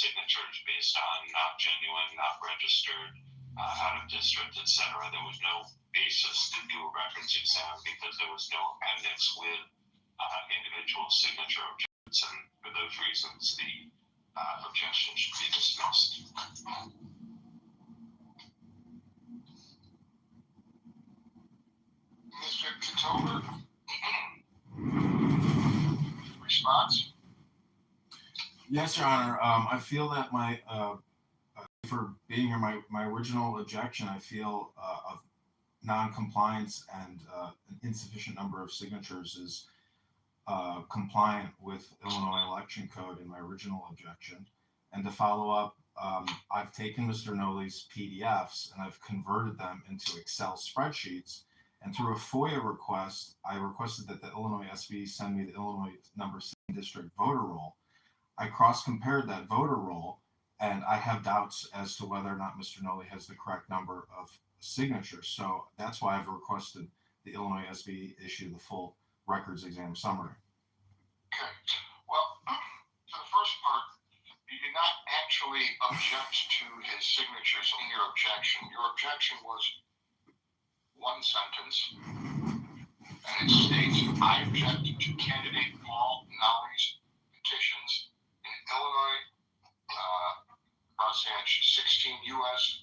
signatures based on not genuine, not registered, out of district, etc. There was no basis to do a records exam because there was no appendix with individual signature objections, and for those reasons, the objection should be dismissed. Mr. Kitover, response? Yes, Your Honor. I feel that for being here, my original objection, I feel of non-compliance and an insufficient number of signatures is compliant with Illinois Election Code in my original objection. And to follow up, I've taken Mr. Noli's PDFs and I've converted them into Excel spreadsheets. And through a FOIA request, I requested that the Illinois SB send me the Illinois number 7 district voter roll. I cross-compared that voter roll, and I have doubts as to whether or not Mr. Noli has the correct number of signatures. So that's why I've requested the Illinois SB issue the full records exam summary. Okay. Well, for the first part, you did not actually object to his signatures in your objection. Your objection was one sentence, and it states, I object to candidate Paul Nolly's petitions in Illinois cross-hatch 16 U.S.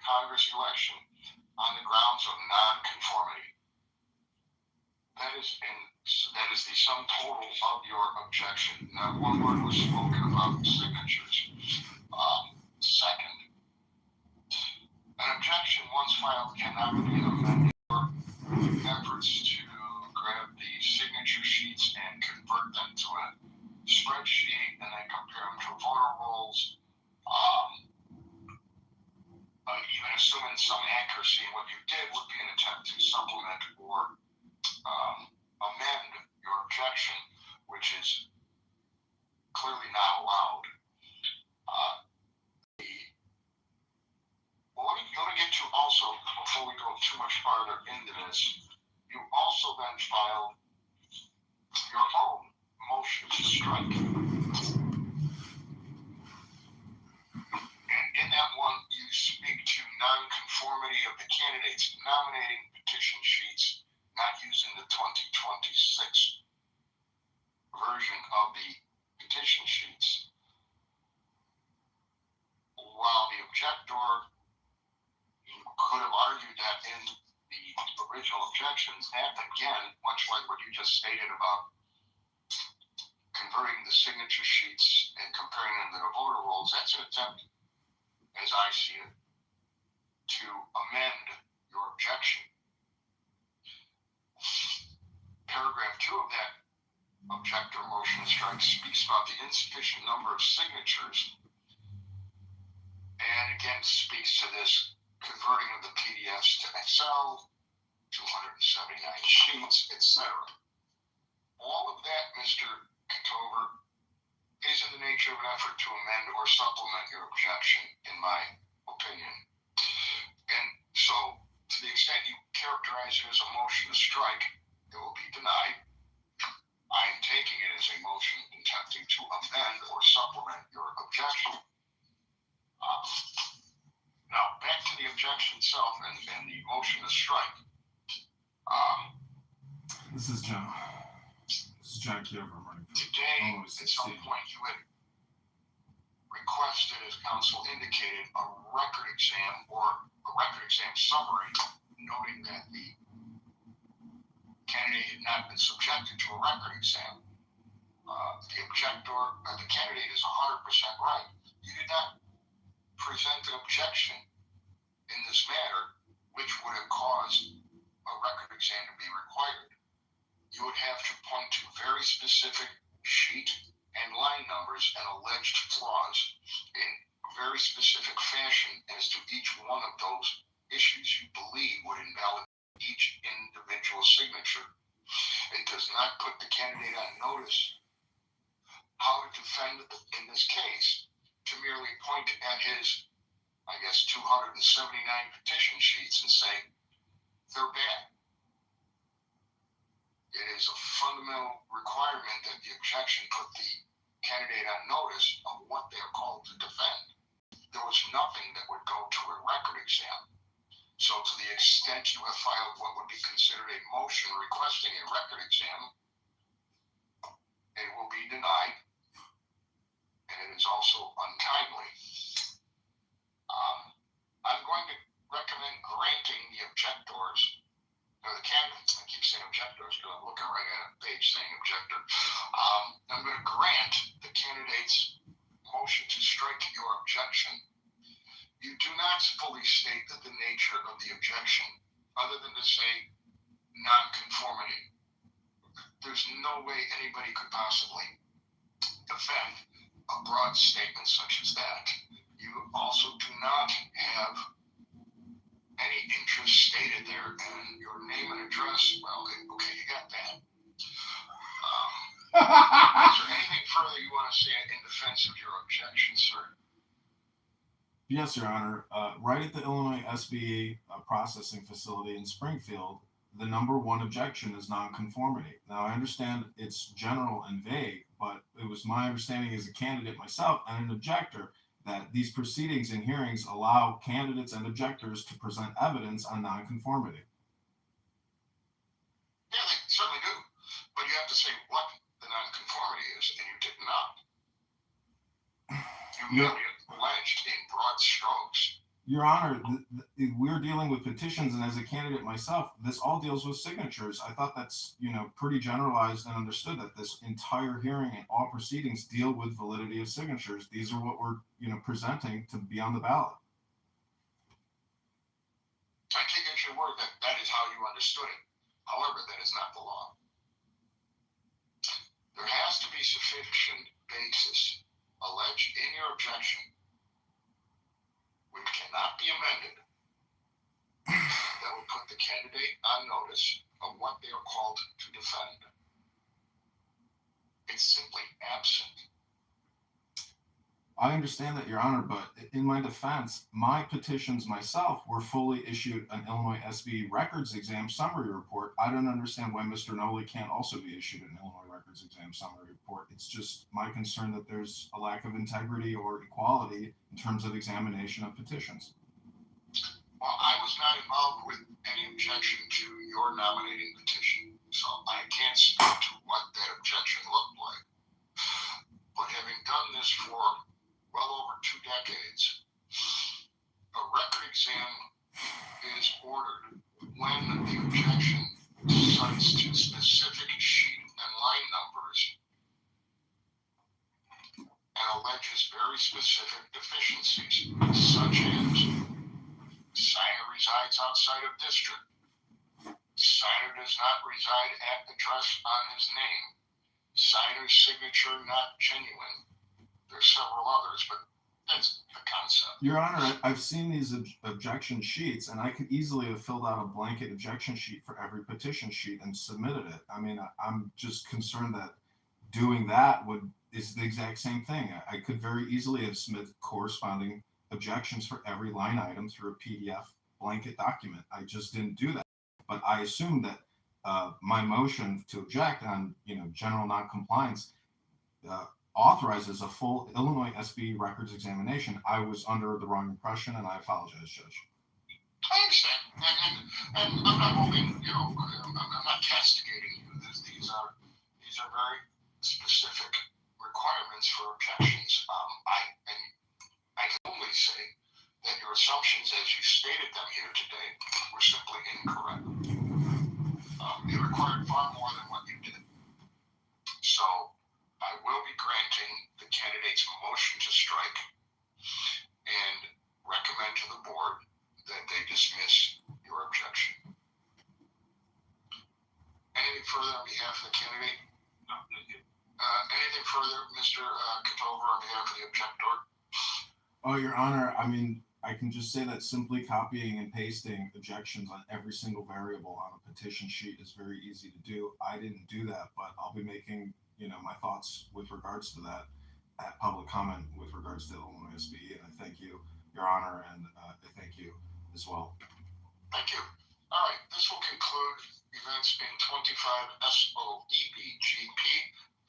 Congress election on the grounds of non-conformity. That is the sum total of your objection. Not one word was spoken about signatures. Second, an objection once filed cannot be amended. Your efforts to grab the signature sheets and convert them to a spreadsheet and then compare them to voter rolls, even assuming some accuracy in what you did, would be an attempt to supplement or amend your objection, which is clearly not allowed. Let me get to also, before we go too much farther into this, you also then filed your own motion to strike. And in that one, you speak to non-conformity of the candidates nominating petition sheets, not using the 2026 version of the petition sheets. While the objector could have argued that in the original objections, that again, much like what you just stated about converting the signature sheets and comparing them to the voter rolls, that's an attempt, as I see it, to amend your objection. Paragraph 2 of that objector motion strike speaks about the insufficient number of signatures, and again speaks to this converting of the PDFs to Excel, 279 sheets, etc. All of that, Mr. Kitover, is in the nature of an effort to amend or supplement your objection, in my opinion. And so, to the extent you characterize it as a motion to strike, it will be denied. I'm taking it as a motion attempting to amend or supplement your objection. Now, back to the objection itself and the motion to strike. This is John Kitover running for Today, at some point, you had requested, as counsel indicated, a record exam or a record exam summary, noting that the candidate had not been subjected to a record exam. The candidate is 100% right. You did not present an objection in this matter, which would have caused a record exam to be required. You would have to point to very specific sheet and line numbers and alleged flaws in very specific fashion as to each one of those issues you believe would invalidate each individual signature. It does not put the candidate on notice how to defend in this case to merely point at his, 279 petition sheets and say they're bad. It is a fundamental requirement that the objection put the candidate on notice of what they're called to defend. There was nothing that would go to a record exam. So to the extent you have filed what would be considered a motion requesting a record exam, it will be denied, and it is also untimely. I'm going to recommend granting the objectors, or the candidates, I keep saying objectors because I'm looking right at a page saying objector. I'm going to grant the candidates motion to strike your objection. You do not fully state that the nature of the objection, other than to say nonconformity. There's no way anybody could possibly defend a broad statement such as that. You also do not have any interest stated there, and your name and address, well, okay, you got that. Is there anything further you want to say in defense of your objection, sir? Yes, Your Honor. Right at the Illinois SBE processing facility in Springfield, the number one objection is nonconformity. Now, I understand it's general and vague, but it was my understanding as a candidate myself and an objector that these proceedings and hearings allow candidates and objectors to present evidence on nonconformity. Yeah, they certainly do. But you have to say what the nonconformity is, and you did not. You merely alleged in broad strokes. Your Honor, we're dealing with petitions, and as a candidate myself, this all deals with signatures. I thought that's, pretty generalized and understood that this entire hearing and all proceedings deal with validity of signatures. These are what we're, presenting to be on the ballot. I take it your word that that is how you understood it. However, that is not the law. There has to be sufficient basis alleged in your objection, which cannot be amended, that would put the candidate on notice of what they are called to defend. It's simply absent. I understand that, Your Honor, but in my defense, my petitions myself were fully issued an Illinois SBE records exam summary report. I don't understand why Mr. Noli can't also be issued an Illinois records exam summary report. It's just my concern that there's a lack of integrity or equality in terms of examination of petitions. Well, I was not involved with any objection to your nominating petition, so I can't speak to what that objection looked like. But having done this for well over 2 decades, a record exam is ordered when the objection cites to specific sheet and line numbers and alleges very specific deficiencies, such as signer resides outside of district, signer does not reside at address on his name, signer's signature not genuine. There's several others, but that's the concept. Your Honor, I've seen these objection sheets, and I could easily have filled out a blanket objection sheet for every petition sheet and submitted it. I mean, I'm just concerned that doing that is the exact same thing. I could very easily have submitted corresponding objections for every line item through a PDF blanket document. I just didn't do that. But I assumed that my motion to object on, general noncompliance authorizes a full Illinois SBE records examination. I was under the wrong impression, and I apologize, Judge. I understand, and I'm not holding, I'm not castigating you. These are very specific requirements for objections. I can only say that your assumptions, as you stated them here today, were simply incorrect. You required far more than what you did. So I will be granting the candidate's motion to strike and recommend to the board that they dismiss your objection. Anything further on behalf of the candidate? No, thank you. Anything further, Mr. Kitover, on behalf of the objector? Oh, Your Honor, I mean, I can just say that simply copying and pasting objections on every single variable on a petition sheet is very easy to do. I didn't do that, but I'll be making, my thoughts with regards to that at public comment with regards to Illinois SBE. And I thank you, Your Honor, and I thank you as well. Thank you. All right, this will conclude events in 25 SOEBGP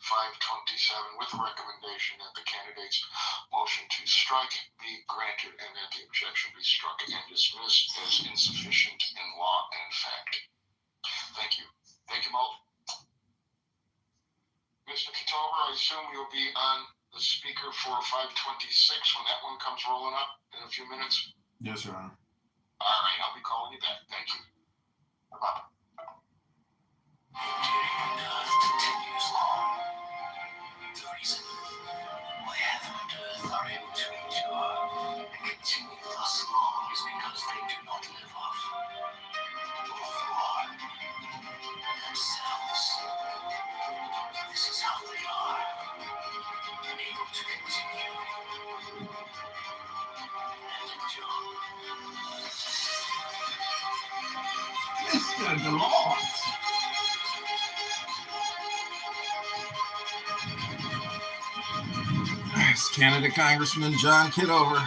520. 527 with the recommendation that the candidate's motion to strike be granted and that the objection be struck and dismissed as insufficient in law and fact. Thank you. Thank you, Mo. Mr. Kitover, I assume you'll be on the speaker for 526 when that one comes rolling up in a few minutes. Yes, Your Honor. All right, I'll be calling you back. Thank you. Bye-bye. Continues long. The reason why heaven and earth are able to endure and continue thus long is because they do not live off or for themselves. This is how they are able to continue and endure. Mr. DeLorean. It's Canada Congressman John Kitover.